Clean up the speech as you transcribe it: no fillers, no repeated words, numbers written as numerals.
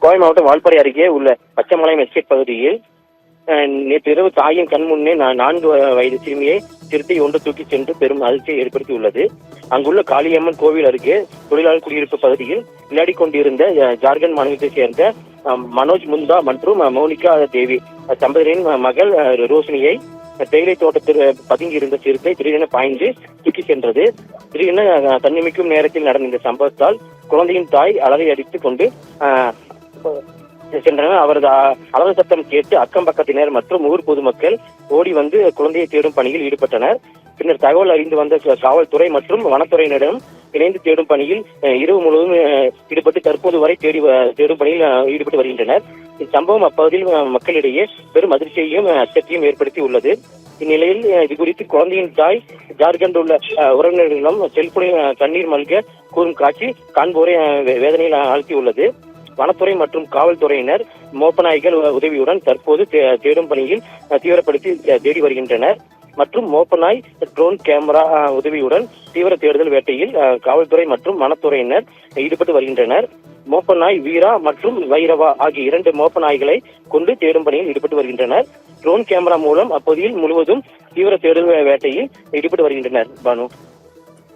கோவை மாவட்டம் வால்பாறை அருகே உள்ள பச்சைமலையம் எஸ்டேட் பகுதியில் நேற்று இரவு தாயின் கண் முன்னே 4 வயது சிறுத்தை ஒன்று தூக்கி சென்று பெரும் அதிர்ச்சியை ஏற்படுத்தியுள்ளது. அங்குள்ள காளியம்மன் கோவில் அருகே தொழிலாளர் குடியிருப்பு பகுதியில் விளையாடி கொண்டிருந்த ஜார்க்கண்ட் மாநிலத்தைச் சேர்ந்த மனோஜ் முந்தா மற்றும் மோனிகா தேவி தம்பதியின் மகள் ரோஷினியை தேயிலை தோட்டத்தில் பதுங்கி இருந்த சிறுத்தை திடீரென பாய்ந்து தூக்கி சென்றது. திடீரென தன்னிமிக்கும் நேரத்தில் நடந்த இந்த சம்பவத்தால் குழந்தையின் தாய் அலறி அடித்துக் கொண்டு சென்றனர். அவரது அலறல் சத்தம் கேட்டு அக்கம் பக்கத்தினர் மற்றும் ஊர் பொதுமக்கள் ஓடி வந்து குழந்தையை தேடும் பணியில் ஈடுபட்டனர். பின்னர் தகவல் அறிந்து வந்த காவல்துறை மற்றும் வனத்துறையினரிடம் இணைந்து தேடும் பணியில் இரவு முழுவதும் ஈடுபட்டு தற்போது வரை தேடும் பணியில் ஈடுபட்டு வருகின்றனர். இச்சம்பவம் அப்பகுதியில் மக்களிடையே பெரும் அதிர்ச்சியையும் அச்சத்தையும் ஏற்படுத்தி உள்ளது. இந்நிலையில் இது குறித்து குழந்தையின் தாய் ஜார்க்கண்ட் உள்ள உறவினர்களிடம் செல்போனில் கண்ணீர் மல்க கூறும் காட்சி காண்போரை வேதனையில் ஆழ்த்தியுள்ளது. வனத்துறை மற்றும் காவல்துறையினர் மோப்பநாய்கள் உதவியுடன் தற்போது தேடும் பணியில் தீவிரப்படுத்தி தேடி வருகின்றனர் மற்றும் மோப்பநாய் ட்ரோன் கேமரா உதவியுடன் தீவிர தேடுதல் வேட்டையில் காவல்துறை மற்றும் வனத்துறையினர் ஈடுபட்டு வருகின்றனர். மோப்பநாய் வீரா மற்றும் வைரவா ஆகிய 2 மோப்பநாய்களை கொண்டு தேடும் பணியில் ஈடுபட்டு வருகின்றனர். ட்ரோன் கேமரா மூலம் அப்பகுதியில் முழுவதும் தீவிர தேடுதல் வேட்டையில் ஈடுபட்டு வருகின்றனர். பானு.